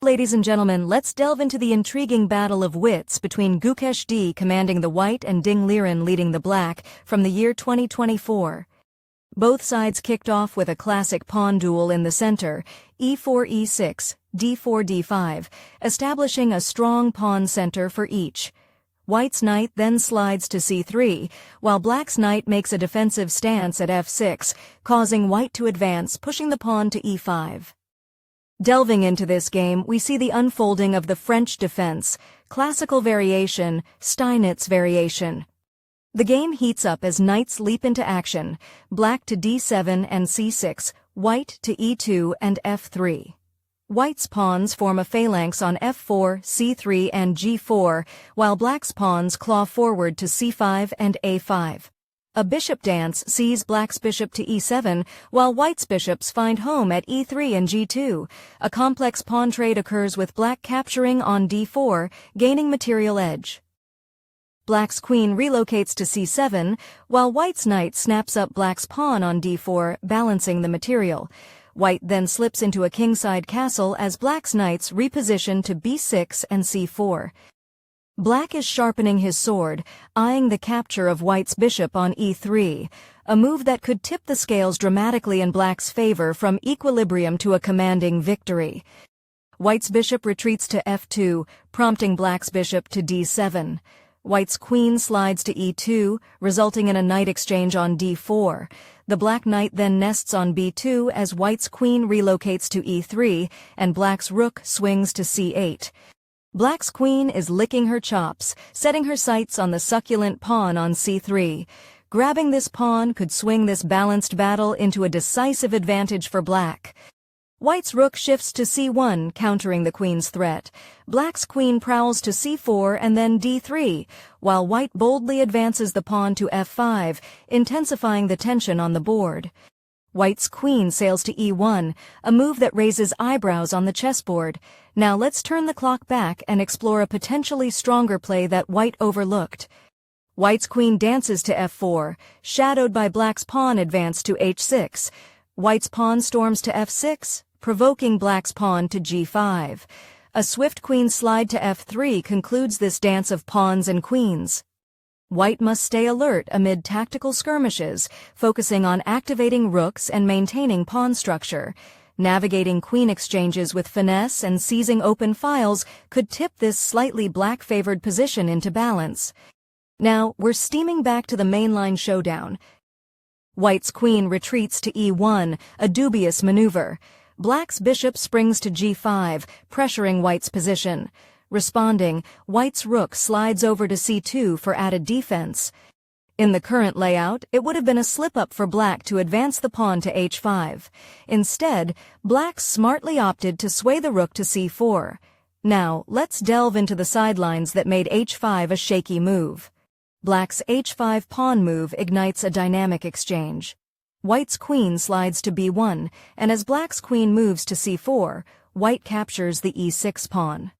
Ladies and gentlemen, let's delve into the intriguing battle of wits between Gukesh D commanding the white and Ding Liren leading the black from the year 2024. Both sides kicked off with a classic pawn duel in the center, e4 e6, d4 d5, establishing a strong pawn center for each. White's knight then slides to c3, while black's knight makes a defensive stance at f6, causing white to advance, pushing the pawn to e5. Delving into this game, we see the unfolding of the French defense, classical variation, Steinitz variation. The game heats up as knights leap into action, black to d7 and c6, white to e2 and f3. White's pawns form a phalanx on f4, c3 and g4, while black's pawns claw forward to c5 and a5. A bishop dance sees black's bishop to e7, while white's bishops find home at e3 and g2. A complex pawn trade occurs with black capturing on d4, gaining material edge. Black's queen relocates to c7, while white's knight snaps up black's pawn on d4, balancing the material. White then slips into a kingside castle as black's knights reposition to b6 and c4. Black is sharpening his sword, eyeing the capture of white's bishop on e3, a move that could tip the scales dramatically in black's favor from equilibrium to a commanding victory. White's bishop retreats to f2, prompting black's bishop to d7. White's queen slides to e2, resulting in a knight exchange on d4. The black knight then nests on b2 as white's queen relocates to e3, and black's rook swings to c8. Black's queen is licking her chops, setting her sights on the succulent pawn on c3. Grabbing this pawn could swing this balanced battle into a decisive advantage for black. White's rook shifts to c1, countering the queen's threat. Black's queen prowls to c4 and then d3, while white boldly advances the pawn to f5, intensifying the tension on the board. White's queen sails to e1, a move that raises eyebrows on the chessboard. Now let's turn the clock back and explore a potentially stronger play that white overlooked. White's queen dances to f4, shadowed by black's pawn advance to h6. White's pawn storms to f6, provoking black's pawn to g5. A swift queen slide to f3 concludes this dance of pawns and queens. White must stay alert amid tactical skirmishes, focusing on activating rooks and maintaining pawn structure. Navigating queen exchanges with finesse and seizing open files could tip this slightly black-favored position into balance. Now, we're steaming back to the mainline showdown. White's queen retreats to e1, a dubious maneuver. Black's bishop springs to g5, pressuring white's position. Responding, white's rook slides over to c2 for added defense. In the current layout, it would have been a slip-up for black to advance the pawn to h5. Instead, black smartly opted to sway the rook to c4. Now, let's delve into the sidelines that made h5 a shaky move. Black's h5 pawn move ignites a dynamic exchange. White's queen slides to b1, and as black's queen moves to c4, white captures the e6 pawn.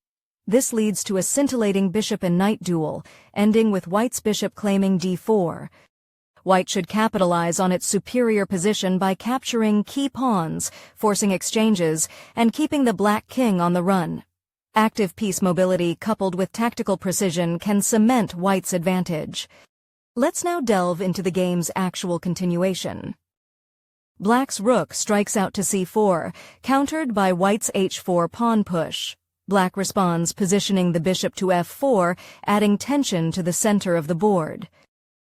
This leads to a scintillating bishop and knight duel, ending with white's bishop claiming d4. White should capitalize on its superior position by capturing key pawns, forcing exchanges, and keeping the black king on the run. Active piece mobility coupled with tactical precision can cement white's advantage. Let's now delve into the game's actual continuation. Black's rook strikes out to c4, countered by white's h4 pawn push. Black responds, positioning the bishop to f4, adding tension to the center of the board.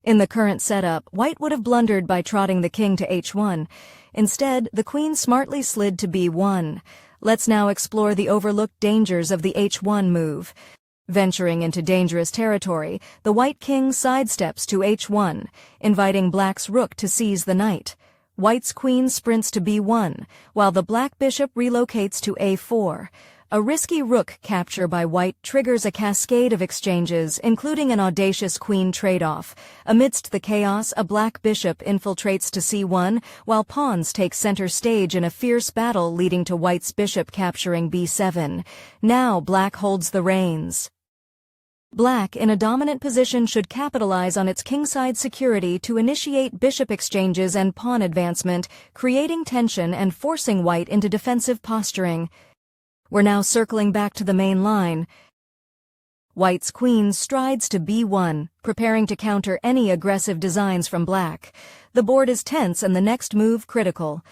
In the current setup, white would have blundered by trotting the king to h1. Instead, the queen smartly slid to b1. Let's now explore the overlooked dangers of the h1 move. Venturing into dangerous territory, the white king sidesteps to h1, inviting black's rook to seize the knight. White's queen sprints to b1, while the black bishop relocates to a4. A risky rook capture by white triggers a cascade of exchanges, including an audacious queen trade-off. Amidst the chaos, a black bishop infiltrates to c1, while pawns take center stage in a fierce battle leading to white's bishop capturing b7. Now black holds the reins. Black, in a dominant position, should capitalize on its kingside security to initiate bishop exchanges and pawn advancement, creating tension and forcing white into defensive posturing. We're now circling back to the main line. White's queen strides to b1, preparing to counter any aggressive designs from black. The board is tense and the next move critical.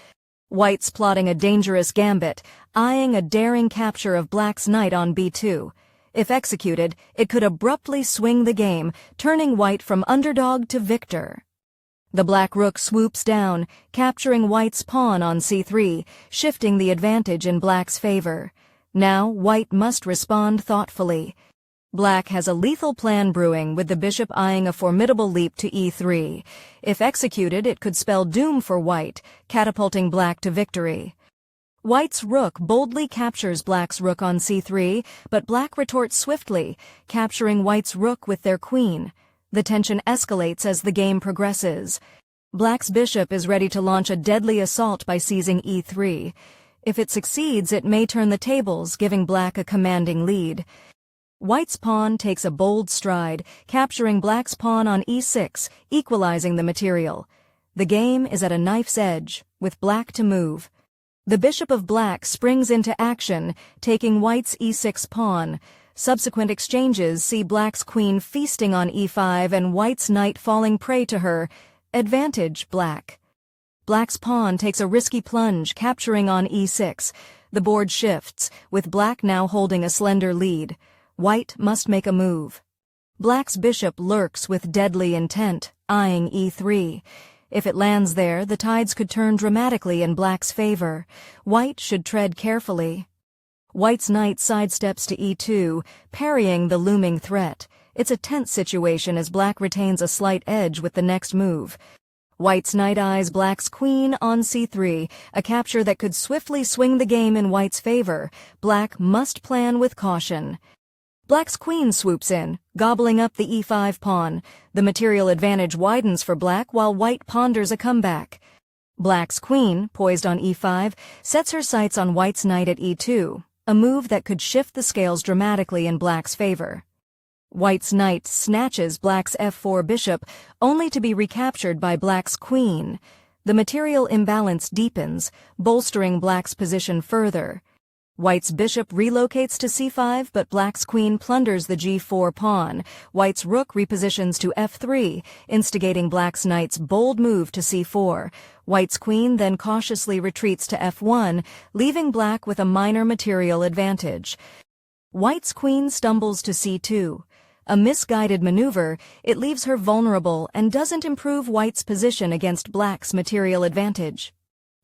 White's plotting a dangerous gambit, eyeing a daring capture of black's knight on b2. If executed, it could abruptly swing the game, turning white from underdog to victor. The black rook swoops down, capturing white's pawn on c3, shifting the advantage in black's favor. Now, white must respond thoughtfully. Black has a lethal plan brewing, with the bishop eyeing a formidable leap to e3. If executed, it could spell doom for white, catapulting black to victory. White's rook boldly captures black's rook on c3, but black retorts swiftly, capturing white's rook with their queen. The tension escalates as the game progresses. Black's bishop is ready to launch a deadly assault by seizing e3. If it succeeds, it may turn the tables, giving black a commanding lead. White's pawn takes a bold stride, capturing black's pawn on e6, equalizing the material. The game is at a knife's edge, with black to move. The bishop of black springs into action, taking white's e6 pawn. Subsequent exchanges see black's queen feasting on e5 and white's knight falling prey to her. Advantage black. Black's pawn takes a risky plunge, capturing on e6. The board shifts, with black now holding a slender lead. White must make a move. Black's bishop lurks with deadly intent, eyeing e3. If it lands there, the tides could turn dramatically in black's favor. White should tread carefully. White's knight sidesteps to e2, parrying the looming threat. It's a tense situation as black retains a slight edge with the next move. White's knight eyes black's queen on c3, a capture that could swiftly swing the game in white's favor. Black must plan with caution. Black's queen swoops in, gobbling up the e5 pawn. The material advantage widens for black while white ponders a comeback. Black's queen, poised on e5, sets her sights on white's knight at e2, a move that could shift the scales dramatically in black's favor. White's knight snatches black's f4 bishop, only to be recaptured by black's queen. The material imbalance deepens, bolstering black's position further. White's bishop relocates to c5, but black's queen plunders the g4 pawn. White's rook repositions to f3, instigating black's knight's bold move to c4. White's queen then cautiously retreats to f1, leaving black with a minor material advantage. White's queen stumbles to c2. A misguided maneuver, it leaves her vulnerable and doesn't improve white's position against black's material advantage.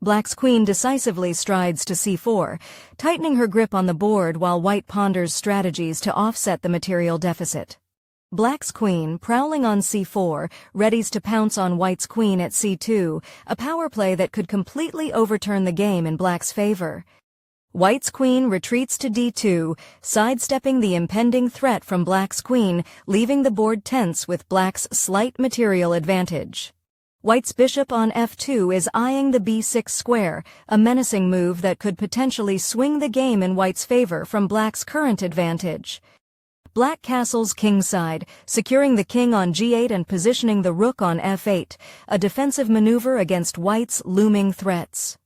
Black's queen decisively strides to c4, tightening her grip on the board while white ponders strategies to offset the material deficit. Black's queen, prowling on c4, readies to pounce on white's queen at c2, a power play that could completely overturn the game in black's favor. White's queen retreats to d2, sidestepping the impending threat from black's queen, leaving the board tense with black's slight material advantage. White's bishop on f2 is eyeing the b6 square, a menacing move that could potentially swing the game in white's favor from black's current advantage. Black castles kingside, securing the king on g8 and positioning the rook on f8, a defensive maneuver against white's looming threats.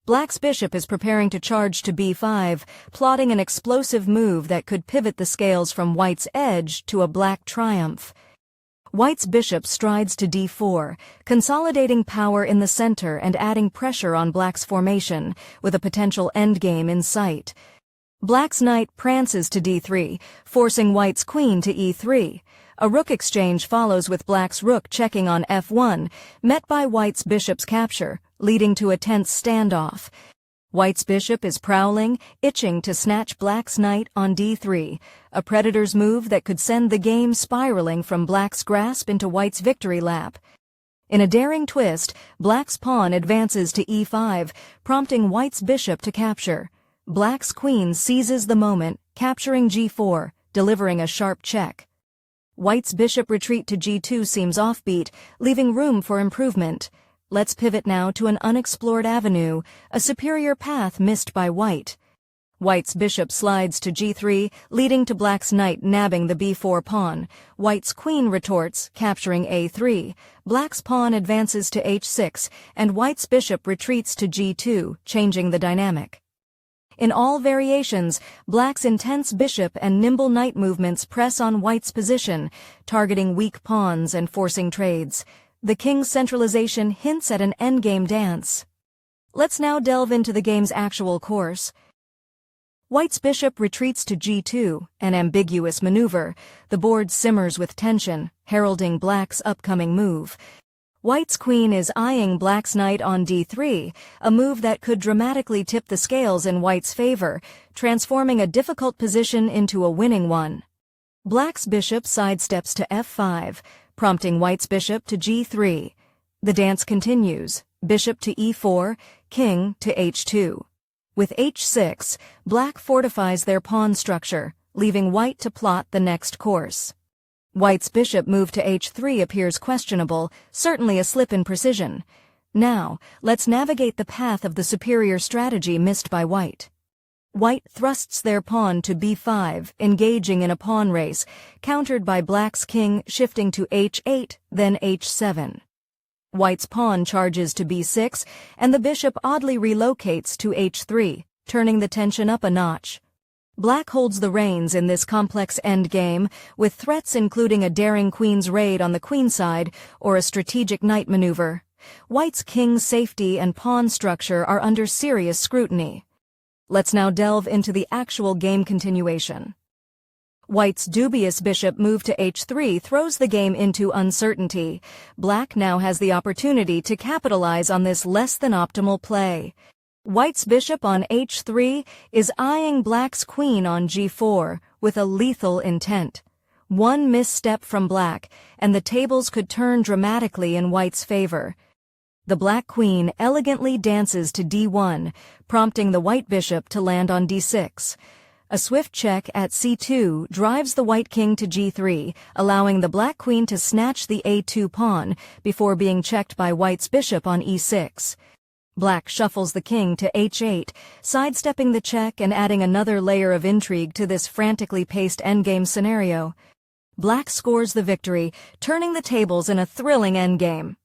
Black's bishop is preparing to charge to b5, plotting an explosive move that could pivot the scales from white's edge to a black triumph. White's bishop strides to d4, consolidating power in the center and adding pressure on black's formation, with a potential endgame in sight. Black's knight prances to d3, forcing white's queen to e3. A rook exchange follows with black's rook checking on f1, met by white's bishop's capture, leading to a tense standoff. White's bishop is prowling, itching to snatch black's knight on d3, a predator's move that could send the game spiraling from black's grasp into white's victory lap. In a daring twist, black's pawn advances to e5, prompting white's bishop to capture. Black's queen seizes the moment, capturing g4, delivering a sharp check. White's bishop retreat to g2 seems offbeat, leaving room for improvement. Let's pivot now to an unexplored avenue, a superior path missed by white. White's bishop slides to g3, leading to black's knight nabbing the b4 pawn. White's queen retorts, capturing a3. Black's pawn advances to h6, and white's bishop retreats to g2, changing the dynamic. In all variations, black's intense bishop and nimble knight movements press on white's position, targeting weak pawns and forcing trades. The king's centralization hints at an endgame dance. Let's now delve into the game's actual course. White's bishop retreats to g2, an ambiguous maneuver. The board simmers with tension, heralding black's upcoming move. White's queen is eyeing black's knight on d3, a move that could dramatically tip the scales in white's favor, transforming a difficult position into a winning one. Black's bishop sidesteps to f5, prompting white's bishop to g3. The dance continues, bishop to e4, king to h2. With h6, black fortifies their pawn structure, leaving white to plot the next course. White's bishop move to h3 appears questionable, certainly a slip in precision. Now, let's navigate the path of the superior strategy missed by white. White thrusts their pawn to b5, engaging in a pawn race, countered by black's king shifting to h8, then h7. White's pawn charges to b6, and the bishop oddly relocates to h3, turning the tension up a notch. Black holds the reins in this complex endgame, with threats including a daring queen's raid on the queenside or a strategic knight maneuver. White's king's safety and pawn structure are under serious scrutiny. Let's now delve into the actual game continuation. White's dubious bishop move to h3 throws the game into uncertainty. Black now has the opportunity to capitalize on this less-than-optimal play. White's bishop on h3 is eyeing black's queen on g4 with a lethal intent. One misstep from black, and the tables could turn dramatically in white's favor. The black queen elegantly dances to d1, prompting the white bishop to land on d6. A swift check at c2 drives the white king to g3, allowing the black queen to snatch the a2 pawn before being checked by white's bishop on e6. Black shuffles the king to h8, sidestepping the check and adding another layer of intrigue to this frantically paced endgame scenario. Black scores the victory, turning the tables in a thrilling endgame.